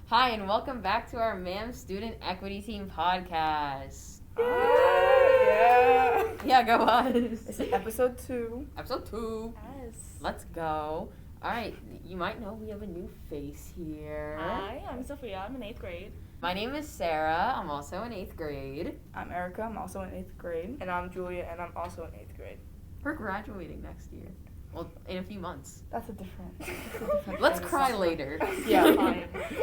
Hi, and welcome back to our MAMS Student Equity Team podcast. Yeah. Yeah, go us. This is episode 2. Episode 2. Yes. Let's go. All right, you might know we have a new face here. Hi, I'm Sophia. I'm in 8th grade. My name is Sarah. I'm also in 8th grade. I'm Erica. I'm also in 8th grade. And I'm Julia, and I'm also in 8th grade. We're graduating next year. Well, in a few months. That's a different Let's thing. cry later. Yeah.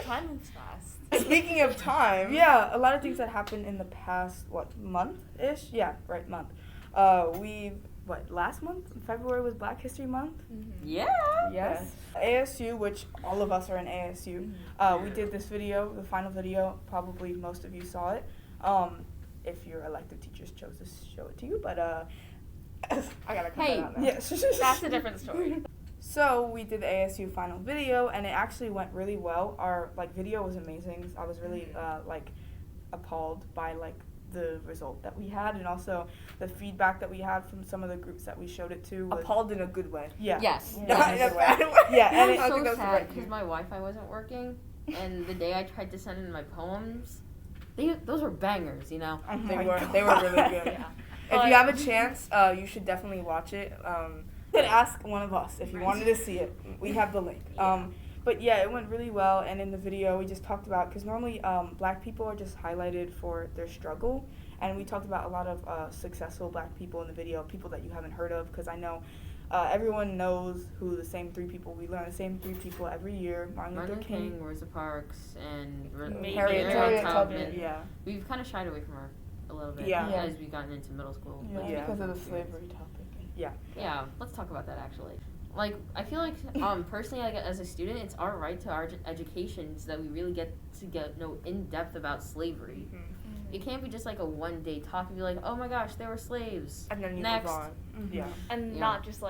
Time moves fast. Speaking of time, Yeah, a lot of things that happened in the past, month-ish? Yeah, right, month. Last month? February was Black History Month? Yeah. Yes. ASU, which all of us are in ASU, we did this video, the final video. Probably most of you saw it. If your elective teachers chose to show it to you, but I gotta cut Hey. that out now. yes. That's a different story. So we did the ASU final video, and it actually went really well. Our video was amazing. I was really appalled by the result that we had, and also the feedback that we had from some of the groups that we showed it to. Was, Appalled in a good way. yeah. Yes. Not in a bad way. Yeah, and It it, was so that's the sad right because view. my Wi-Fi wasn't working, and the day I tried to send in my poems, those were bangers, you know? oh They my were God. really good. Yeah. If you have a chance, you should definitely watch it. You could ask one of us if you wanted to see it. We have the link. But yeah, it went really well, and in the video we just talked about, because normally Black people are just highlighted for their struggle, and we talked about a lot of successful Black people in the video, people that you haven't heard of, because I know everyone knows who the same 3 people, we learn the same 3 people every year: Martin Luther King, Rosa Parks, and Maybe Harriet Tubman. Yeah. We've kind of shied away from her a little bit Yeah. as we've gotten into middle school. Yeah. Because of the slavery topic. Yeah. Yeah, let's talk about that actually. I feel like personally, as a student, it's our right to our education so that we really get know in depth about slavery. It can't be just like a one-day talk and be like, oh my gosh, there were slaves. And then you Next. move on. Yeah. And Yeah. not just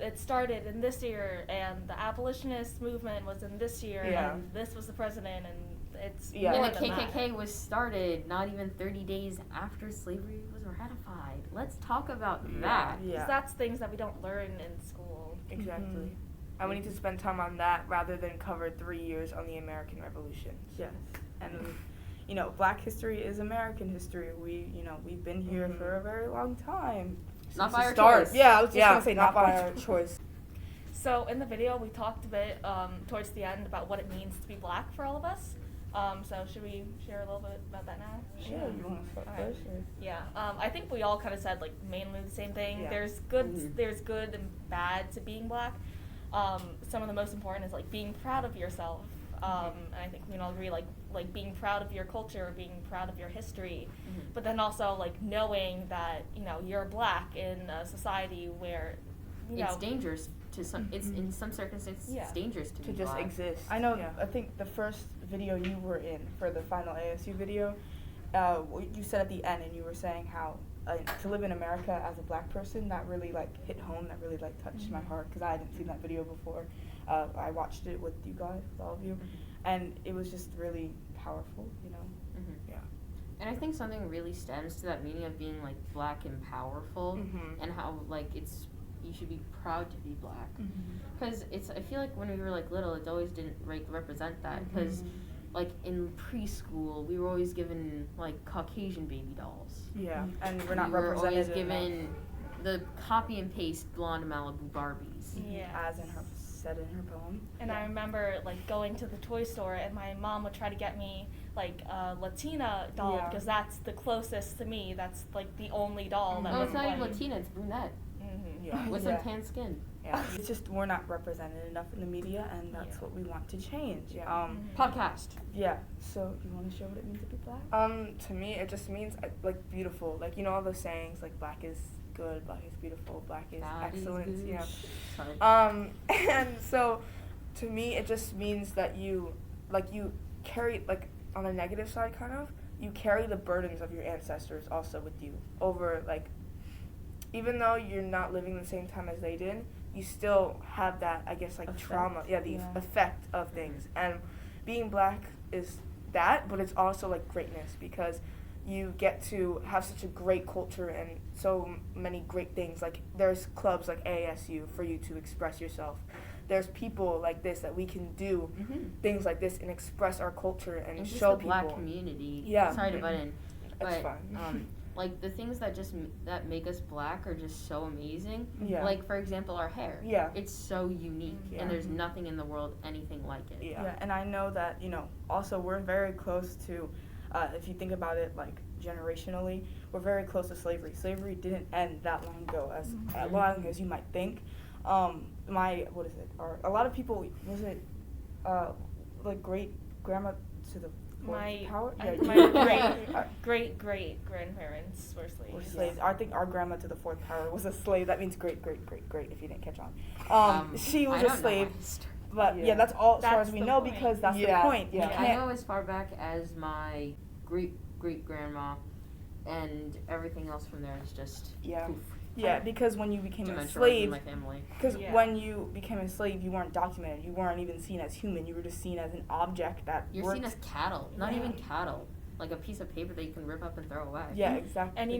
it started in this year, and the abolitionist movement was in this year, Yeah. and this was the president, and it's Yeah. more And the than that. KKK was started not even 30 days after slavery was ratified. Let's talk about that. Yeah. 'Cause that's things that we don't learn in school. Exactly. And we need to spend time on that rather than cover 3 years on the American Revolution. Yes. And Black history is American history. We've been here for a very long time. Not Since by the our start. choice. Yeah, I was just Yeah, gonna say not by our choice. So in the video, we talked a bit towards the end about what it means to be Black for all of us. So should we share a little bit about that now? Sure. You want to start Alright. first? Or? Yeah, I think we all kind of said mainly the same thing. Yeah. There's good and bad to being Black. Some of the most important is being proud of yourself. And I think we can all agree like being proud of your culture, being proud of your history, but then also knowing that you're Black in a society where It's dangerous to some. It's in some circumstances Yeah. it's dangerous to be To just Black. exist. I know. Yeah. I think the first video you were in for the final ASU video, you said at the end, and you were saying how to live in America as a Black person, that really hit home. That really touched my heart, because I hadn't seen that video before. I watched it with you guys, with all of you, and it was just really powerful. Yeah. And I think something really stems to that meaning of being Black and powerful, and how you should be proud to be Black, because I feel like when we were little, it always didn't represent that, because in preschool we were always given Caucasian baby dolls. Yeah, and we're not we were represented always given the copy and paste blonde Malibu Barbies. Yeah. as in her said in her poem. And I remember going to the toy store, and my mom would try to get me a Latina doll, Yeah. because that's the closest to me. That's the only doll that Oh, was it's not even white. Latina, it's brunette Yeah. with Yeah. some tan skin. Yeah. It's just we're not represented enough in the media, and that's Yeah. what we want to change. Yeah. Podcast. Yeah. So you want to share what it means to be Black? To me, it just means beautiful. All those sayings Black is good, Black is beautiful, Black is God is excellence. good. You know. Sorry. And so, to me, it just means that you carry on a negative side, kind of, you carry the burdens of your ancestors also with you over even though you're not living the same time as they did, you still have that, I guess, Effect. trauma. Yeah, the Yeah. effect of things. And being Black is that, but it's also greatness, because you get to have such a great culture and so many great things. There's clubs like ASU for you to express yourself. there's people like this that we can do things like this and express our culture and just show the people. Black community. Yeah. Sorry to butt in, It's but fine. like the things that that make us Black are just so amazing. Yeah. Like for example, our hair. Yeah. It's so unique, Yeah. and there's nothing in the world anything like it. Yeah. Yeah, and I know that, also we're very close to, if you think about it, like, generationally, we're very close to slavery. Slavery didn't end that long ago, as long as you might think. A lot of people, like, great-grandma to the My power? I- Yeah, my great grandparents were slaves. Or slaves. I think our grandma to the fourth power was a slave. That means great, great, great, great, if you didn't catch on. She was I a don't know slave. my history. But Yeah. that's all as far That's as we the know point. because that's Yeah, the point. yeah. You I can't, know as far back as my great grandma, and everything else from there is just Yeah. poof. yeah, because when you became a Dimensionalized in slave, my family. because Yeah. when you became a slave, you weren't documented. You weren't even seen as human. You were just seen as an object that You're worked. seen as cattle, not Yeah. even cattle, like a piece of paper that you can rip up and throw away. Yeah, exactly. And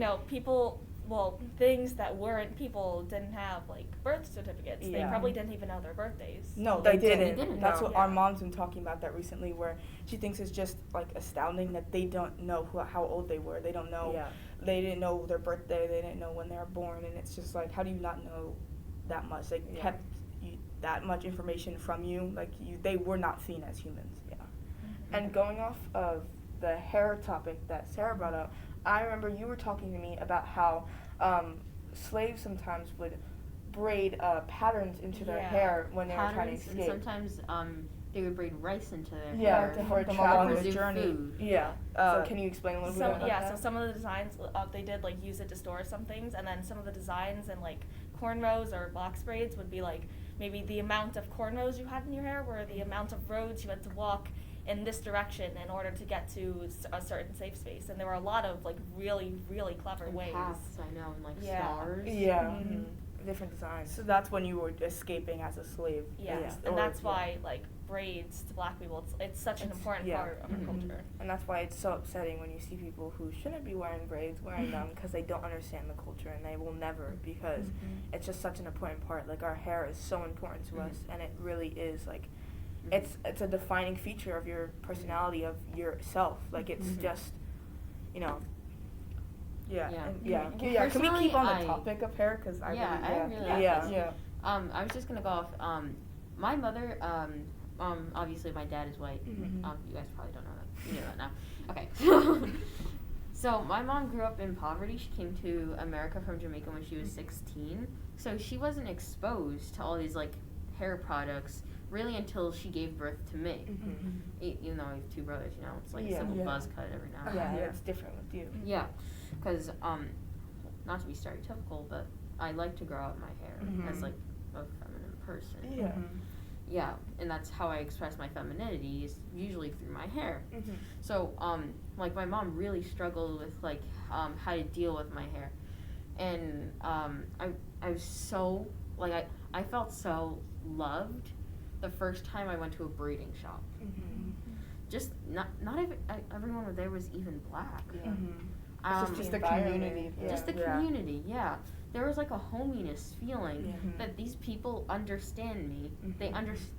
things that weren't people didn't have like birth certificates. They Yeah. probably didn't even know their birthdays. No, They they didn't. They didn't. That's No. what our mom's been talking about that recently, where she thinks it's just like astounding that they don't know how old they were. They don't know. Yeah. They didn't know their birthday. They didn't know when they were born, and it's just like, how do you not know that much? They Yeah. kept that much information from you. Like they were not seen as humans. Yeah. And going off of the hair topic that Sarah brought up, I remember you were talking to me about how slaves sometimes would braid patterns into their Yeah. hair when they were trying to Patterns, and escape. sometimes they would braid rice into their Yeah, hair to help for them travel. along the preserve journey. food. Yeah. Uh, So can you explain a little bit Some, about yeah, that? so some of the designs they did like use it to store some things, and then some of the designs and like cornrows or box braids would be like maybe the amount of cornrows you had in your hair were the amount of roads you had to walk in this direction in order to get to a certain safe space, and there were a lot of like really clever And ways. paths, I know, and like Yeah. stars. Yeah. Mhm. Different designs. So that's when you were escaping as a slave. Yeah, Yeah. and Or- that's why like braids to Black people, it's such an It's- important yeah. part of our Mhm. culture. And that's why it's so upsetting when you see people who shouldn't be wearing braids wearing them because they don't understand the culture and they will never because it's just such an important part. Like our hair is so important to us and it really is like it's a defining feature of your personality of yourself. Like it's just Yeah. Yeah. And Yeah. Can we keep Personally, on the I- topic of hair? Because I Yeah, I really, really yeah. like Yeah. this. Yeah. I was just gonna go off. My mother, obviously my dad is white. Mhm. You guys probably don't know that. You know that now. Okay. So my mom grew up in poverty. She came to America from Jamaica when she was 16. So she wasn't exposed to all these like hair products really until she gave birth to me. Even though I have two brothers, it's like Yeah. a simple Yeah. buzz cut every now and Yeah, then. it's different with you. Yeah, because not to be stereotypical, but I like to grow out my hair Mhm. as like a feminine person. Yeah. Yeah, and that's how I express my femininity is usually through my hair. Mhm. So like my mom really struggled with like how to deal with my hair, and I was so like I felt so loved the first time I went to a braiding shop. Mhm. Just not everyone there was even Black. Mhm. Um, just the environment, community. yeah. just the Yeah. community, yeah. There was like a hominess feeling Mhm. that these people understand me. Mhm.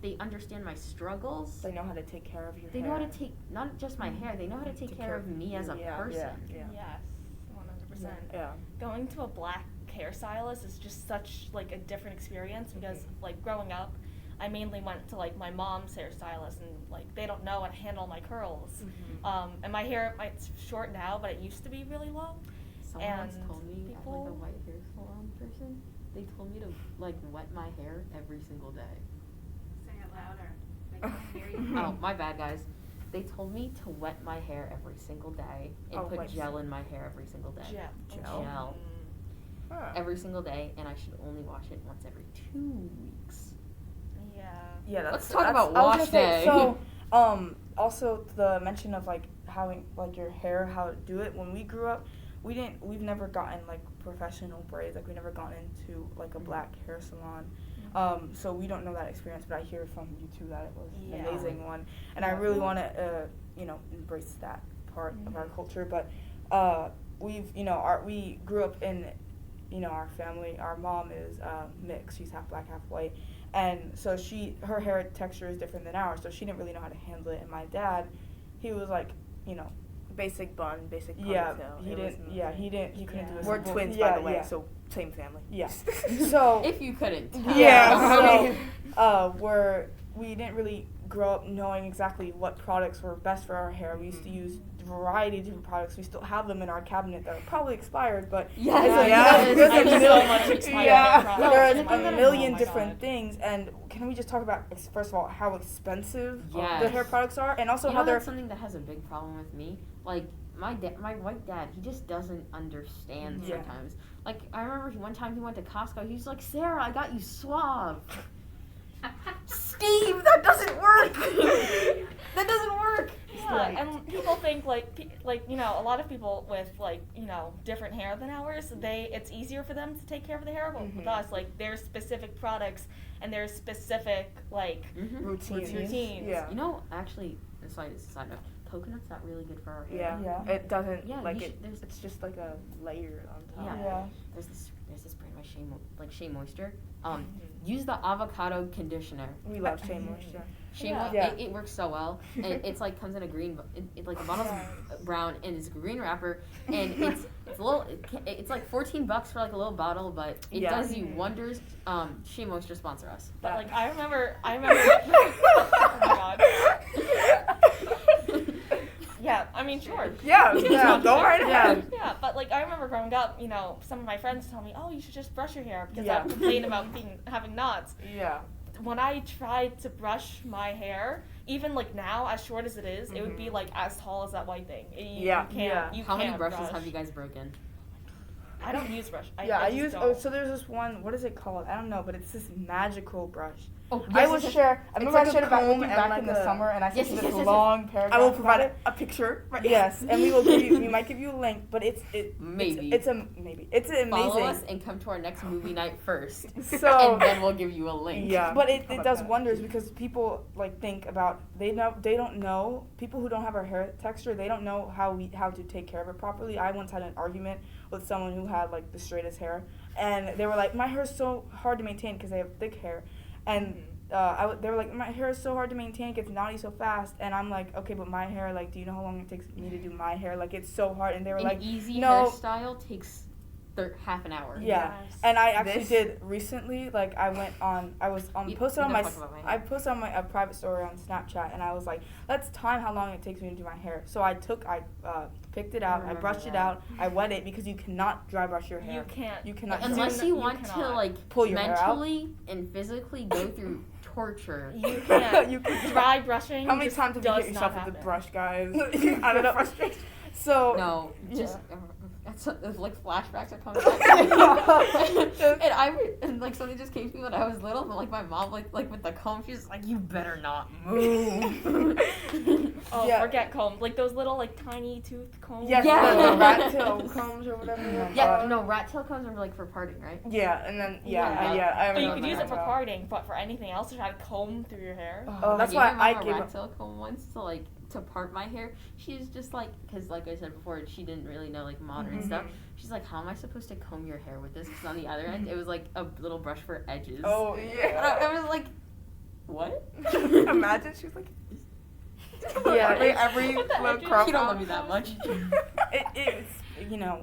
They understand my struggles. They know how to take care of your They hair. know how to take not just my hair. They know how to take care of me as a you, yeah, person. Yeah. Yes, 100%. Yeah. Going to a Black hair stylist is just such like a different experience because like growing up, I mainly went to like my mom's hairstylist and like they don't know how to handle my curls. And my hair it's short now, but it used to be really long. Someone once And told me at like a people- white hair salon person, they told me to like wet my hair every single day. Say it louder. They can't hear you. Oh, my bad, guys. They told me to wet my hair every single day and Oh, put like- gel in my hair every single day. Gel. Huh. Every single day, and I should only wash it once every 2 weeks. Yeah. Yeah, that's, Let's talk that's- about I was wash gonna say, day. So, also the mention of like how like your hair, how to do it. When we grew up, we've never gotten like professional braids. Like we never gone into like a Black hair salon. So we don't know that experience, but I hear from you two that it was an Yeah. amazing one, and I really want to embrace that part of our culture. But we grew up in our family. Our mom is mixed. She's half Black, half white, And so her hair texture is different than ours, so she didn't really know how to handle it. And my dad, he was like, you know, basic bun, basic yeah, ponytail. He couldn't do a We're simple- twins, yeah, by the way, yeah. so same family. Yeah. So If you couldn't tell. yeah, so we didn't really grow up knowing exactly what products were best for our hair. We used to use a variety of different products. We still have them in our cabinet that are probably expired, but Yes, there's I a have so million, much expired yeah, products. there's No, a no, no, million oh my different God. things. And can we just talk about, first of all, how expensive the Yes. hair products are, and also You how know, they're that's something that has a big problem with me. Like my white dad, he just doesn't understand Yeah. sometimes. Like I remember one time he went to Costco. He was like, "Sarah, I got you Suave." Steve, that doesn't work. That doesn't work. Yeah, and people think like you know, a lot of people with like, you know, different hair than ours, it's easier for them to take care of the hair, but with us, like there's specific products and there's specific like routines. Yeah. You know, actually, side note, coconut's not really good for our hair. Yeah. Yeah. It doesn't Yeah, like you it. should- It's just like a layer on top. Yeah. There's this brand by Shea Moisture. Use the avocado conditioner. We love Shea Moisture. Shea Yeah. Moisture, it works so well. And it's like comes in a green, it like the bottle's brown and it's a green wrapper, and it's a little. It's like $14 for like a little bottle, but it Yeah. does you wonders. Shea Moisture sponsor us. But like I remember oh my God. Yeah, I mean, sure. Yeah, Yeah, go right ahead. Yeah, but like I remember growing up, you know, some of my friends told me, "Oh, you should just brush your hair," because I Yeah. would complain about having knots. Yeah. When I tried to brush my hair, even like now, as short as it is, it would be like as tall as that white thing. Yeah. You How many can't brushes brush. have you guys broken? I don't use brush. I I just use. don't. Oh, so there's this one. What is it called? I don't know, but it's this magical brush. Oh, I will share. I remember like I a shared about comb you and back like in the a- summer, and I sent Yes, you yes, this yes, yes. long paragraph. I will about provide it. a picture. Right. Yes, and we will give you. We might give you a link, but Maybe. it's amazing. Follow us and come to our next movie night first, So and then we'll give you a link. Yeah. but How it about does that? wonders because people like think about they don't know people who don't have our hair texture, they don't know how to take care of it properly. I once had an argument with someone who had like the straightest hair, and they were like, my hair is so hard to maintain because they have thick hair, and they were like, my hair is so hard to maintain, it gets naughty so fast, and I'm like, okay, but my hair, like, do you know how long it takes me to do my hair? Like, it's so hard, and they were An like, easy no. hairstyle takes half an hour. Yeah, Yes. and I actually This- did recently. Like I was You- posted you on don't my talk about my I hair. posted on my a private story on Snapchat, and I was like, let's time how long it takes me to do my hair. So I picked it out, I remember brushed it that. out, I wet it because you cannot dry brush your hair. You can't. You cannot. Unless Do you not- want you to cannot. like Pull your hair out. mentally and physically go through torture. You can't. You can- Dry brushing. How many just times have you does hit not yourself with happen. the brush, guys? I Out don't know. of frustration. So No, yeah. just that's like flashbacks are coming back. and like something just came to me when I was little, and like my mom like with the comb, she's like, "You better not move." Oh, Yeah. forget combs. Like those little like tiny tooth combs. Yes, Yeah. the rat tail combs or whatever. Yeah, no, rat tail combs are like for parting, right? Yeah, and then Yeah. I But you remember could that use it for as well. parting, but for anything else, to try to comb through your hair. Oh, that's why I I gave gave my up. rat tail comb once to part my hair. She was just like, because like I said before, she didn't really know like modern stuff. She's like, how am I supposed to comb your hair with this? Because on the other end, it was like a little brush for edges. Oh And yeah. I was like, what? Imagine she was like. Yeah, every What the little heck? crop You don't out. love me that much. It's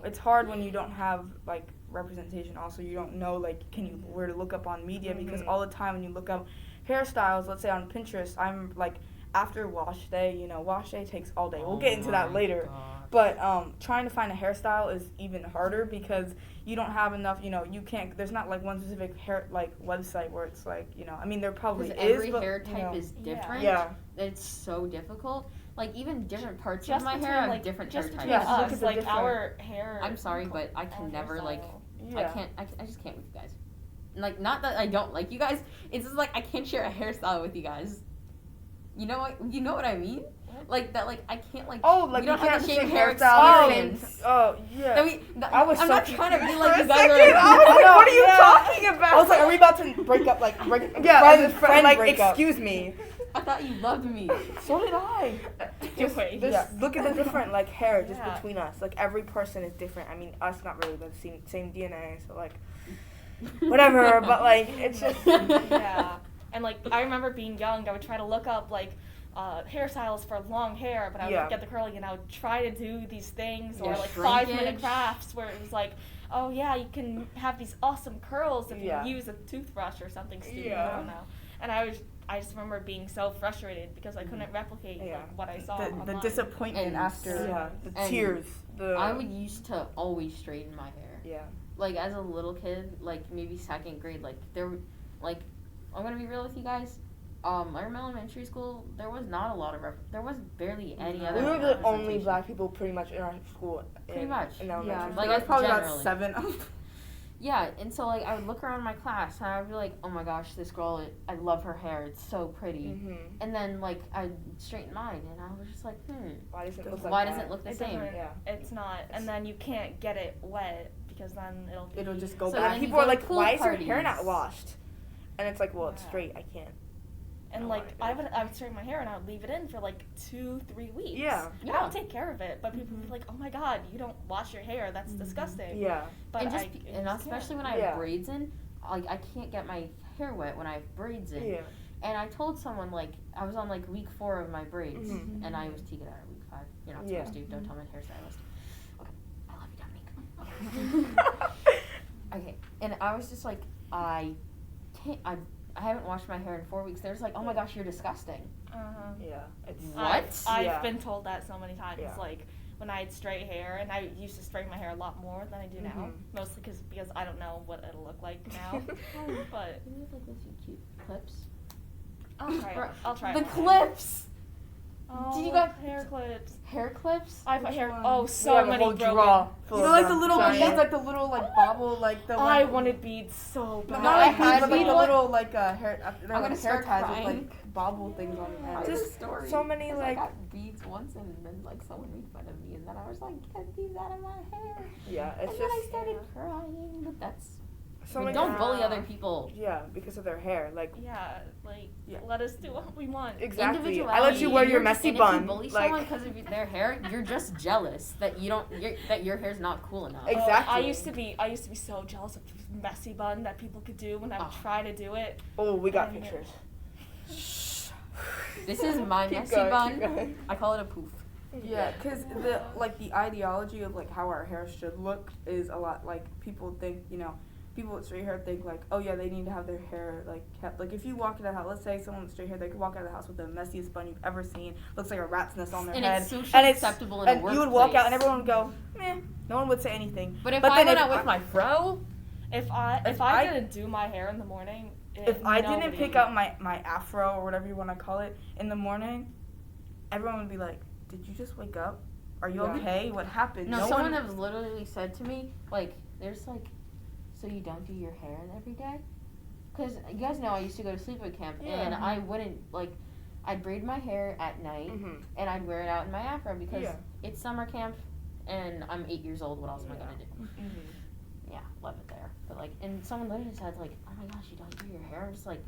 it's hard when you don't have like representation. Also, you don't know like where to look up on media because all the time when you look up hairstyles, let's say on Pinterest, I'm like after wash day, wash day takes all day. We'll get into that later. But trying to find a hairstyle is even harder because you don't have enough. You can't. There's not like one specific hair website where it's like I mean there probably Because is. every but, hair type is different. Yeah. It's so difficult. Like even different parts Just of my between, hair have like, different just hair between types. Yeah, look us, at the like different- our hair. I'm sorry, but I can our never like. hairstyle. I just can't with you guys. Like not that I don't like you guys. It's just like I can't share a hairstyle with you guys. You know what I mean? Like that. Like I can't like. Oh, like we don't you have the can't same say hair hairstyle. experience. Oh yeah. That we, I was I'm so not trying to be confused like for you a guys second. are. I was like, know, what are you yeah. talking about? I was like, are we about to break up? Like break? Yeah, friend like breakup. excuse me. I thought you loved me. So did I. Just wait. Just look at the different like hair just Yeah. between us. Like every person is different. I mean, us not really, but same DNA. So like, whatever, but like it's just Yeah. And like I remember being young, I would try to look up like hairstyles for long hair, but I would Yeah. get the curly and I would try to do these things or Yeah, like shrinkage. 5-minute crafts where it was like, oh yeah, you can have these awesome curls if Yeah. you use a toothbrush or something stupid. Yeah. I don't know. And I just remember being so frustrated because I couldn't replicate Yeah. like, what I saw The online. disappointment And after yeah, the and tears. The I would used to always straighten my hair. yeah. Like as a little kid, like maybe second grade, like like I'm gonna be real with you guys. I remember elementary school, there was not a lot of there was barely any other. We were the only representation. black people pretty much in our school. Pretty much. In Yeah, elementary Like, there was probably about generally. 7. Yeah, and so like I would look around my class and I would be like, oh my gosh, this girl, I love her hair, it's so pretty. Mm-hmm. And then like I'd straighten mine and I was just like, Why does it look why like does that? it look the It same? doesn't- Yeah. It's not, and then you can't get it wet because then it'll be. It'll just go So back. then you People are go to like, pool why is your hair parties. not washed? And it's like, well, it's Yeah. straight. I can't. And Oh like my I would straighten my hair and I would leave it in for like 2-3 weeks. Yeah. And I would take care of it, but people would be like, "Oh my God, you don't wash your hair? That's disgusting." Yeah. But and I and just especially can't. when I have Yeah. braids in, like I can't get my hair wet when I have braids in. Yeah. And I told someone like I was on like week 4 of my braids, Mhm. and I was taking it out at week 5. You're not Yeah. supposed to. Don't tell my hairstylist. Okay, I love you, Dominique. Okay, and I was just like, I can't. I haven't washed my hair in 4 weeks. There's like, oh my gosh, you're disgusting. Uh-huh. Yeah. It's What? I've Yeah. been told that so many times. Yeah. Like when I had straight hair, and I used to straighten my hair a lot more than I do now, Mhm. mostly because I don't know what it'll look like now. But You look like this, you cute clips. I'll try it. I'll try The it. clips. Oh, Do you got- hair clips? Hair clips. I have Which hair. one? Oh, We so have a many whole broken. drawer full You know, of like the them. little Giant. beads, like the little like bobble, like the I one. wanted beads so No, bad. not I like had beads, but like bead the one. little like hair. They're I'm like gonna hair start ties crying. with like bobble things on your head. Just story. so many, 'Cause like- I got beads once, and then like someone made fun of me, and then I was like, get these out of my hair. Yeah. It's And then I just started crying, but that's. so I mean, many. don't bully other people. Yeah, because of their hair. Like Yeah, like Yeah. let us do what we want. exactly. I let you wear your messy and bun. If you bully like someone because of their hair, you're just jealous that that your hair's not cool enough. Exactly. I used to be so jealous of messy bun that people could do when I would Oh. try to do it. oh, we got And- pictures. This is my Keep messy going, bun. keep going. I call it a poof. Yeah, because the ideology of like how our hair should look is a lot like people think, you know, people with straight hair think like, oh yeah, they need to have their hair like kept. Like if you walk in the house, let's say someone with straight hair, they could walk out of the house with the messiest bun you've ever seen. Looks like a rat's nest on their And head. it's socially and it's acceptable in a and workplace. you would walk out and everyone would go, meh. No one would say anything. But if But I then went if out with I- my fro, If I didn't do my hair in the morning, If I didn't nobody- pick out my afro or whatever you want to call it in the morning, everyone would be like, did you just wake up? Are you Yeah. okay? What happened? no, No someone one. has literally said to me, like, there's like, so you don't do your hair every day? Because you guys know I used to go to sleepaway camp, and Yeah. I wouldn't, like, I'd braid my hair at night, Mhm. and I'd wear it out in my afro because Yeah. it's summer camp, and I'm 8 years old, what else am I Yeah. going to do? Mhm. Yeah, love it there. But, like, and someone literally said, like, oh my gosh, you don't do your hair? I'm just like,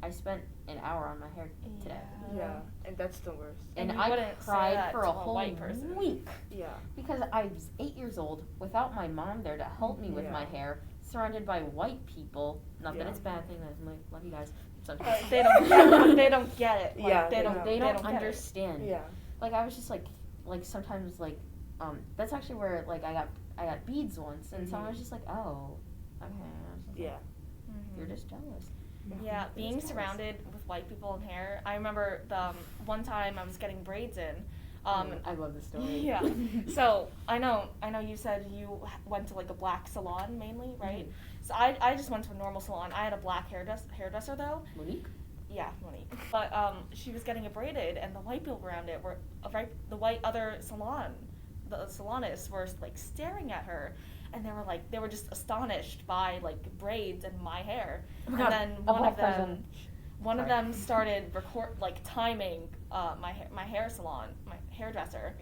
I spent an hour on my hair today. Yeah, and that's the worst. And you I wouldn't say cried that for to a a whole white person. week. Yeah. Because I was 8 years old without my mom there to help me with Yeah. my hair, surrounded by white people. Not that Yeah. it's a bad thing, I love you guys. But they don't get it. They don't get it. Like, Yeah, they don't. They don't get it. understand. Yeah. Like I was just like sometimes like that's actually where like I got beads once, and someone was just like, oh, okay. I was just like, Yeah. You're just jealous. Yeah, being surrounded with white people and hair. I remember the one time I was getting braids in. I love this story. Yeah. So I know you said you went to like a black salon mainly, right? So I just went to a normal salon. I had a black hairdresser though. Monique? Yeah, Monique. But she was getting it braided, and the white people around it were the white other salon, the salonists were like staring at her, and they were just astonished by like braids and my hair. Oh my And God, then a black person. one of them started timing my hair salon, my hairdresser,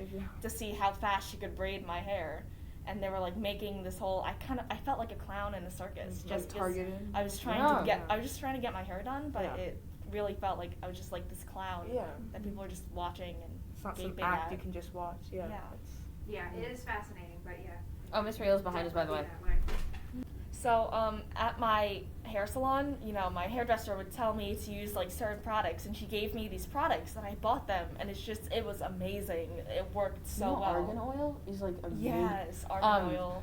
to see how fast she could braid my hair. And they were like making this whole. I felt like a clown in a circus. Like Just 'cause targeted. I was trying Yeah. to get. I was just trying to get my hair done, but Yeah. it really felt like I was just like this clown Yeah. that people were just watching and It's not some gaping act at. you can just watch. Yeah. Yeah. It's- Yeah, it is fascinating, but yeah. Oh, Miss Rayla's behind us, by the way. Definitely that way. So, at my hair salon, my hairdresser would tell me to use like certain products, and she gave me these products, and I bought them, and it was amazing. It worked so well. Argan oil is like amazing. Yes, argan oil.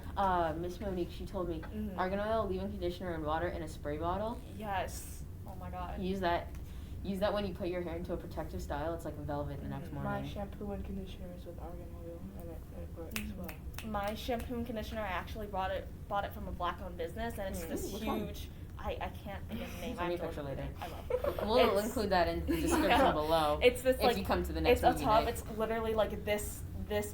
Miss Monique, she told me argan oil, leave-in conditioner, and water in a spray bottle. Yes. Oh my god. Use that when you put your hair into a protective style. It's like velvet the next morning. My shampoo and conditioner is with argan oil, and it works well. My shampoo and conditioner, I actually bought it from a black-owned business, and it's this Which one? huge. I can't think of the name. Send me a I have to picture look at later. it. I will. We'll include that in the description below. It's this if you come to the next it's a movie tub. night. It's literally like this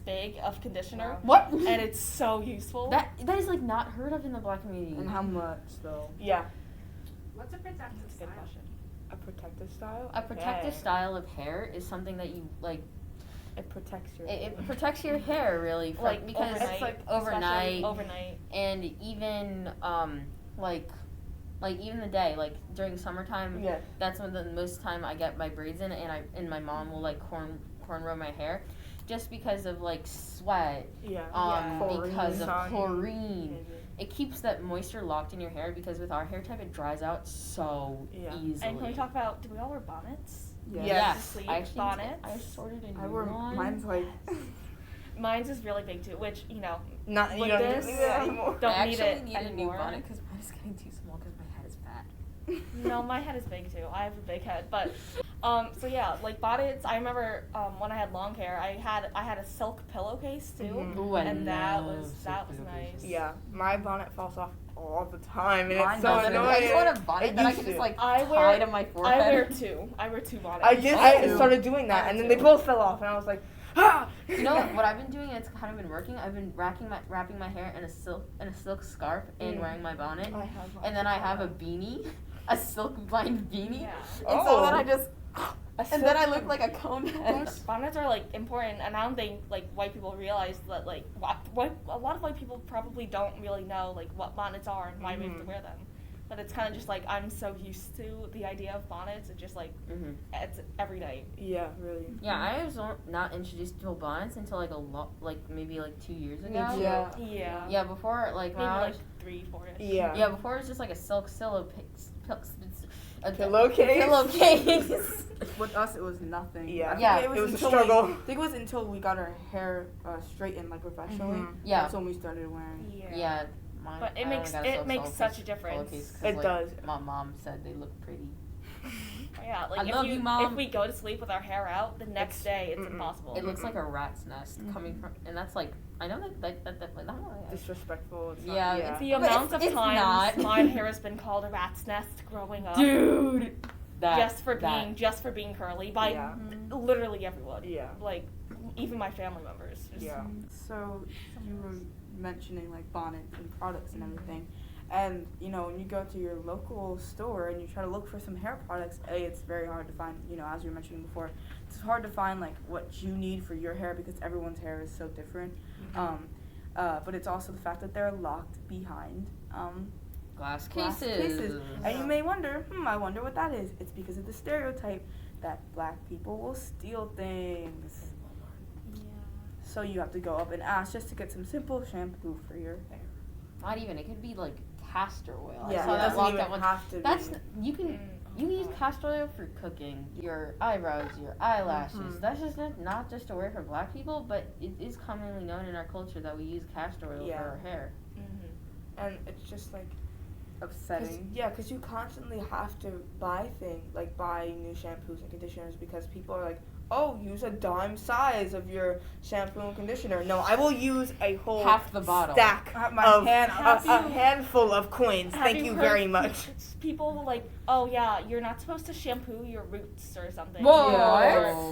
big of conditioner. What? And it's so useful. That is like not heard of in the black community. And how much though? Yeah. What's a protective That's a style? good question. A protective style? A protective Okay. style of hair is something that you like. It protects your It protects your hair really, Like because overnight, it's like especially overnight, overnight. and even like even the day, like during summertime. Yeah. That's when the most time I get my braids in, and my mom will like cornrow my hair, just because of like sweat. Yeah. Because of Sun. chlorine. It keeps that moisture locked in your hair, because with our hair type it dries out so Yeah. easily. And can we talk about? Do we all wear bonnets? Yes. Yes, Sleep I actually bonnets. I sorted a new I wear one. mine's like Mine's is really big too, which not you with don't this, need that anymore. don't I need actually it need a new anymore. bonnet because mine is getting too small because my head is fat. No, my head is big too. I have a big head, but so yeah, like bonnets. I remember when I had long hair, I had a silk pillowcase too, Mhm. Ooh, I and that love was silk nice. pillowcases. Yeah, my bonnet falls off all the time, and Mine it's so doesn't. annoying. I just want a bonnet It that I used can just to. like I tie wear- to my forehead. I wear two bonnets. I did. Oh. I started doing that, I and do then they too. both fell off, and I was like, ah. You know what I've been doing, and it's kind of been working. I've been wrapping my hair in a silk scarf and wearing my bonnet, I have and then I have a beanie, a silk lined beanie, Yeah. and so then Oh. I just A and then I silk- look like a cone head. Bonnets are like important, and I don't think like white people realize that like a lot of white people probably don't really know like what bonnets are and why we have to wear them. But it's kind of just like I'm so used to the idea of bonnets. It's just like it's every day. Yeah, really. Yeah, I was not introduced to bonnets until maybe 2 years ago. too. Yeah. Yeah, before like when Maybe I like was 3-4ish. Yeah. yeah before it was just like a silk Pillowcase? pillowcase. With us, it was nothing. Yeah. Yeah, it was a until struggle. I think it was until we got our hair straightened like professionally. Mhm. Yeah. That's when we started wearing. Yeah, mine, But it I makes- only got a it makes silk such a difference. pillowcase 'cause, It like, does. My mom said they look pretty. Yeah, like I love you, Mom. if we go to sleep with our hair out, the next day it's mm-mm. impossible. It looks like a rat's nest coming from, and that's like I know that like, Disrespectful. It's not- Yeah, yeah. The But amount of it's times not. my hair has been called a rat's nest growing up, dude. just for being curly by Yeah. literally everyone. Yeah. Like even my family members. Just- Yeah. So you were mentioning like bonnets and products and everything. And when you go to your local store and you try to look for some hair products, it's very hard to find, as you were mentioning before, it's hard to find like what you need for your hair because everyone's hair is so different. But it's also the fact that they're locked behind glass glass cases. And you may wonder, I wonder what that is. It's because of the stereotype that black people will steal things. Yeah. So you have to go up and ask just to get some simple shampoo for your hair. Not even. It could be like castor oil. Yeah, I saw it that doesn't locked even at one. have to That's be. you can use castor oil for cooking, your eyebrows, your eyelashes. That's just not just a word for black people, but it is commonly known in our culture that we use castor oil Yeah. for our hair. And it's just like, Upsetting. because you constantly have to buy new shampoos and conditioners because people are like, oh, use a dime size of your shampoo and conditioner. No, I will use a whole Half the bottle. stack My of hand- a handful of coins. Have Thank you heard very much. People like, oh yeah, you're not supposed to shampoo your roots or something. Whoa.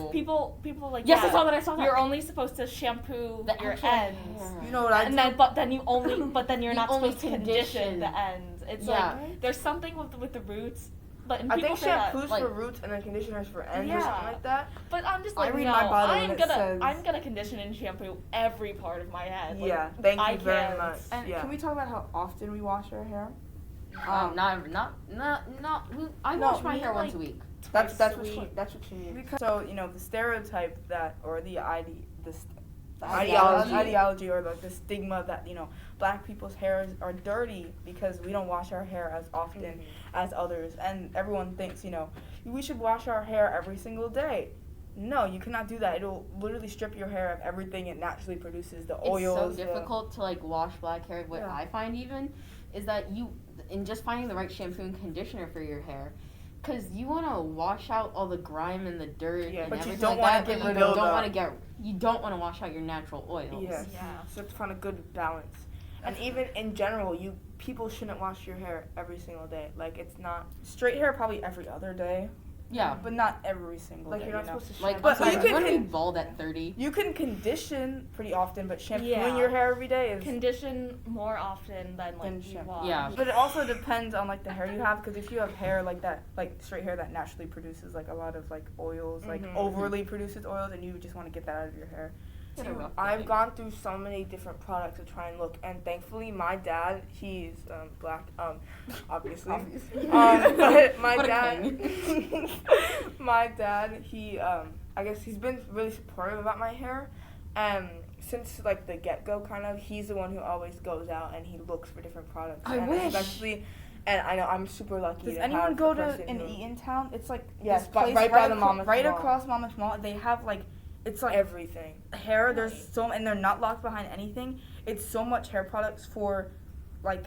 Or people like Yes, yeah, I saw that. I saw that. You're only supposed to shampoo The your actual ends. hair. You know what I And do? then, but then you're You not only supposed to condition the ends. It's Yeah. like there's something with the roots, but I people think say that, shampoos like- for roots and then conditioners for ends or Yeah. something like that. but I'm just I like read no, my bottle and it says- I'm gonna condition and shampoo every part of my head. Like, Yeah, thank you I very can't. much. And Yeah. can we talk about how often we wash our hair? Not. I No, wash my me, hair once like- a week. That's Twice a what she week. that's what she means. Because, so the stereotype that or the idea ideology or like the stigma that black people's hair are dirty because we don't wash our hair as often as others, and everyone thinks we should wash our hair every single day. No, you cannot do that. It'll literally strip your hair of everything it naturally produces, the oils. It's so difficult to like wash black hair. What I find even is that in just finding the right shampoo and conditioner for your hair. Because you want to wash out all the grime and the dirt and but everything you don't like want that, to but get rid of you don't want to wash out your natural oils. Yes. Yeah. So you have to find a good balance. And even in general, people shouldn't wash your hair every single day. Like, it's not... Straight hair probably every other day. Yeah. But not every single Like, day. you're not supposed to shampoo. Like, But I'm sorry, you you want to can- be bald at 30? You can condition pretty often, but shampooing Yeah. your hair every day is... Condition more often than Than like you shampoo. wash. Yeah. But it also depends on like the hair you have, because if you have hair like that, like straight hair that naturally produces like a lot of like oils, like overly produces oils, and you just want to get that out of your hair. Get a rough I've day. gone through so many different products to try and look, and thankfully my dad, he's black, obviously. But my What a dad, my dad, he, I guess he's been really supportive about my hair, and since like the get-go kind of, he's the one who always goes out and he looks for different products. I and wish. Especially, and I know I'm super lucky. Does to anyone have go a to person in who- Eatontown? It's like Yes, this but place right by the Monmouth right Mall. across Monmouth Mall. They have like it's like everything. hair. There's and they're not locked behind anything. It's so much hair products for like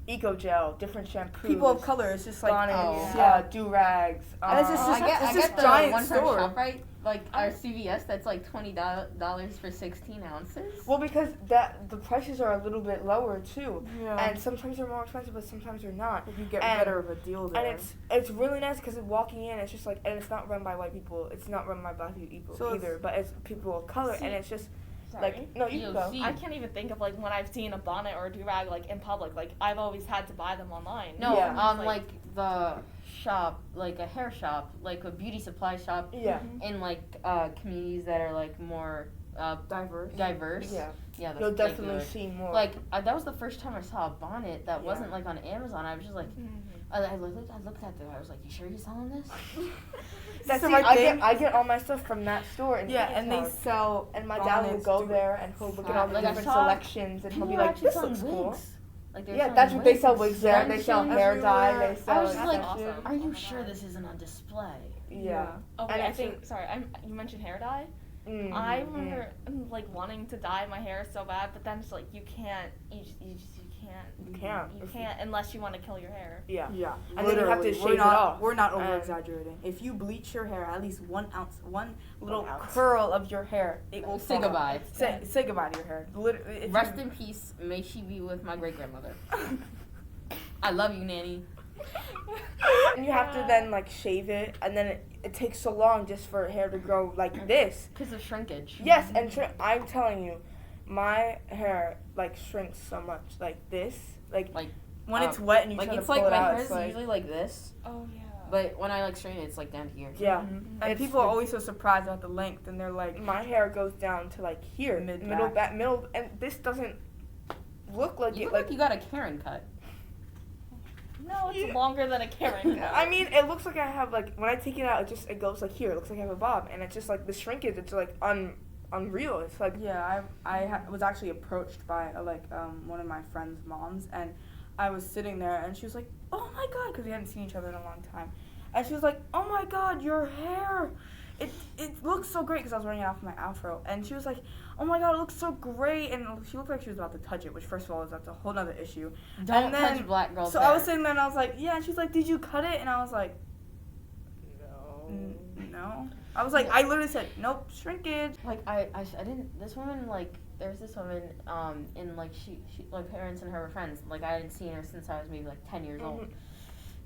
Eco gel, different shampoos. people of color. It's just like bonnets, do-rags. And it's just- I get this the giant one per store. shop, right? Like our CVS, that's like $20 for 16 ounces. Well, because the prices are a little bit lower too, Yeah. and sometimes they're more expensive, but sometimes they're not. If you get and- better of a deal there. And it's really nice because walking in, it's just like, and it's not run by white people. It's not run by black people So either, but it's people of color, and it's just Sorry. like no, you can go. POC. I can't even think of like when I've seen a bonnet or a do-rag like in public. Like I've always had to buy them online. No, Yeah. like the shop, like a hair shop, like a beauty supply shop Yeah, in like communities that are like more diverse. yeah. Yeah, that's You'll definitely regular. see more. Like that was the first time I saw a bonnet that wasn't like on Amazon. I was just like, I looked at them. I was like, "You sure you're selling this?" That's So see, like I get all my stuff from that store. In Yeah, and they Eatontown. sell. And my dad will bonnets, go do- there and he'll look at all the Like, I different saw selections, and he'll People be were like, actually "This selling looks cool." wigs. Like they were Yeah, selling that's what they wigs, sell wigs there. They sell extensions. hair dye. They everywhere. sell. I was just like, awesome. Are Oh you my sure God. this isn't on display? Yeah. Oh, And wait, I it's think. Sorry, you mentioned hair dye. Mm-hmm. I remember like wanting to dye my hair so bad, but then it's like you can't. You can't. You can't unless you want to kill your hair. Yeah. Yeah, And then you have to literally. shave we're it not, off. We're not over And- exaggerating. If you bleach your hair, at least 1 ounce, one little ounce. curl of your hair, it will Say fall out. goodbye. Say goodbye to your hair. Literally, if Rest you, in peace. May she be with my great grandmother. I love you, Nanny. And you have to then like shave it, and then it takes so long just for hair to grow like this. Because of shrinkage. Yes, and I'm telling you, my hair like shrinks so much like this, like when it's wet and you Like try it's to like pull my it out, hair it's is like usually like this, Oh yeah. but when I like straighten it, it's like down here. yeah. and It's people are like- always so surprised about the length, and they're like, My hair goes down to like here, middle back, middle, and this doesn't look like You it. look Like like you got a Karen cut. No, it's longer than a Karen cut. I mean, it looks like I have like when I take it out, it goes like here. It looks like I have a bob, and it's just like the shrinkage. It's like unreal. It's like yeah, I was actually approached by one of my friend's moms, and I was sitting there, and she was like, "Oh my god," because we hadn't seen each other in a long time, and she was like, "Oh my god, your hair, it looks so great," because I was wearing it off my afro, and she was like, "Oh my god, it looks so great," and she looked like she was about to touch it, which first of all that's a whole other issue. Don't And then- touch black girls' So hair. I was sitting there, and I was like, "Yeah," and she was like, "Did you cut it?" And I was like, "No." I was like, I literally said, "Nope, shrinkage." Like I didn't. This woman like there's this woman and like she my parents and her were friends. Like I hadn't seen her since I was maybe like 10 years old.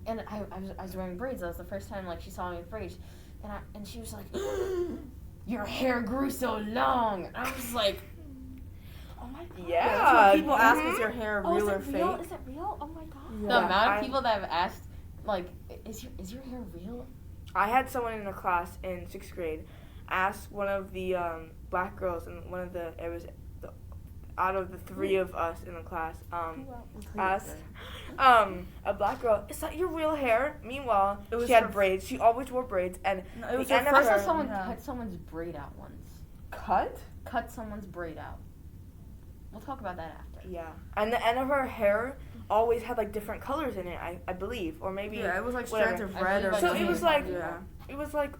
And I was wearing braids. That was the first time like she saw me with braids, and she was like, "Your hair grew so long." And I was like, Oh my god. Yeah. That's what people ask, is your hair Oh, real is or it real? fake? Is it real? Oh my god. the amount of people that have asked like, is your hair real? I had someone in a class in 6th grade ask one of the black girls, and out of the three of us in the class, asked a black girl, "Is that your real hair?" Meanwhile, It was she had her- braids. She always wore braids, and No, it was the her end of I first saw her someone yeah. cut someone's braid out once. Cut? cut someone's braid out. We'll talk about that after. Yeah, and the end of her hair always had like different colors in it. I believe, or maybe Yeah, it was like whatever. strands of I red believe or I So something. it was like Yeah. it was like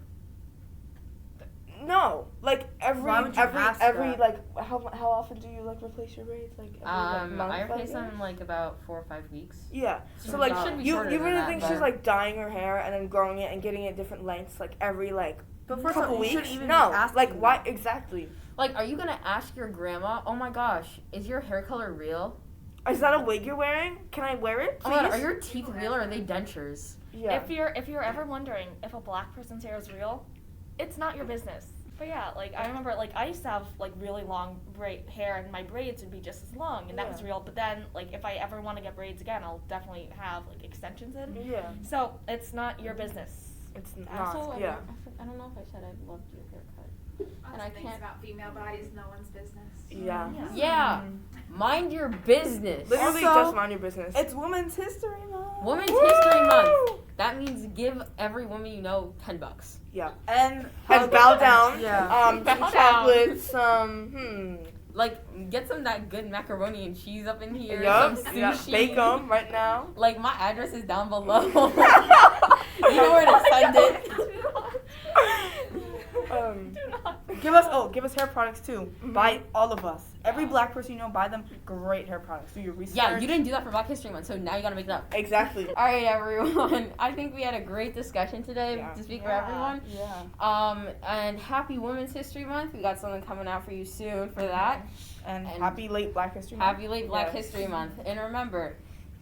no, like every Why would you ask every that? like how often do you like replace your braids? Like every month, I replace guess? them like about 4 or 5 weeks. Yeah. So So like it should be you shorter you than really that, think but- she's like dyeing her hair and then growing it and getting it different lengths like every like But first of couple all, you weeks? shouldn't even No, be asking like why that. exactly? Like, are you gonna ask your grandma, oh my gosh, is your hair color real? Is that a wig you're wearing? Can I wear it, Oh please? my god, are your teeth real or are they dentures? Yeah. If you're ever wondering if a black person's hair is real, it's not your business. But yeah, like I remember, like I used to have like really long hair, and my braids would be just as long, and that was Yeah. real. But then, like if I ever want to get braids again, I'll definitely have like extensions in. Yeah. So it's not your business. It's Also, not. I Yeah. don't know if I said I loved your haircut. And I things can't- about female bodies, no one's business. Yeah. Yeah, mind your business. Literally Also, just mind your business. It's Women's History Month. Women's History Month. That means give every woman you know $10. Yeah. And And bow down. Yeah. Some Bow down. chocolate, some Like, get some that good macaroni and cheese up in here. Yup. Some Yeah. sushi. Bake them right now. Like, my address is down below. You know where to send it. Give us hair products too. Buy all of us. Every black person you know, buy them great hair products. Do your research. Yeah, you didn't do that for Black History Month, so now you gotta make it up. Exactly. All right, everyone. I think we had a great discussion today Yeah. to speak for Yeah. everyone. Yeah. And happy Women's History Month. We got something coming out for you soon for that. And And happy late Black History Month. Happy late Black Yes. History Month. And remember,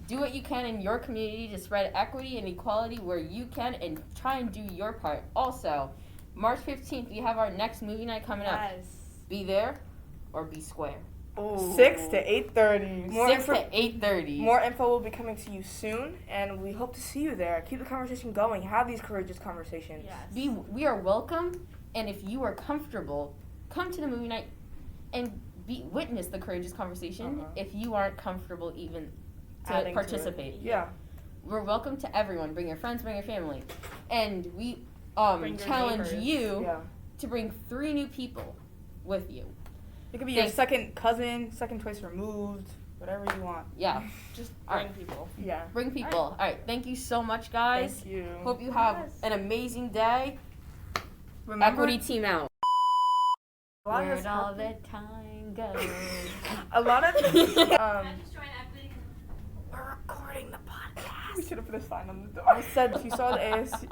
do what you can in your community to spread equity and equality where you can and try and do your part. Also, March 15th, we have our next movie night coming up. Yes. Be there or be square. Ooh. 6 to 8:30. 6 to 8:30. More info will be coming to you soon, and we hope to see you there. Keep the conversation going. Have these courageous conversations. Yes. We are welcome, and if you are comfortable, come to the movie night and witness the courageous conversation. Uh-huh. If you aren't comfortable even to Adding to it. participate, Yeah. we're welcome to everyone. Bring your friends, bring your family, and we Bring your challenge neighbors. you Yeah. to bring 3 new people with you. It could be your Thanks. second cousin, second twice removed, whatever you want. Yeah, Just All bring right. people. Yeah. bring people. All right, thank you so much, guys. Thank you. Hope you have Yes. an amazing day. Remember, Equity team out. a lot Where'd has all happened. the time go? A lot of Can I just join equity? We're recording the podcast. We should have put a sign on the door. I said if you saw the AS.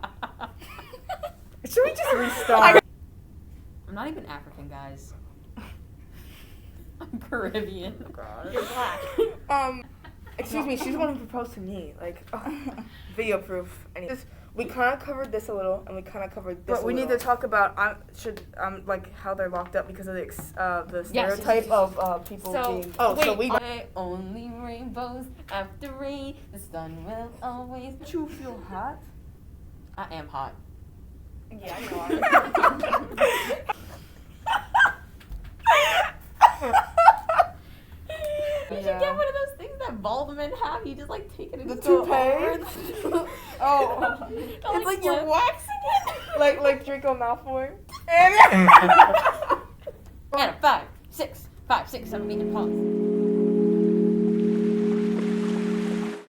Should we just restart? I'm not even African, guys. I'm Caribbean. You're black. Excuse me. She's the one who proposed to me. Like, video proof. We kind of covered this a little, and we kind of covered this. But we a need little. to talk about like how they're locked up because of the yes, stereotype yes. of people So, being. Oh, so wait, we. Only rainbows after rain. The sun will always. Don't you feel hot? I am hot. Yeah, you are. You should Yeah. get one of those things that bald men have. You just like take it and The just go toupee? over it. Oh. It's like you're waxing it. like Draco Malfoy. And 5, 6, 5, 6, 7, 8, and pause.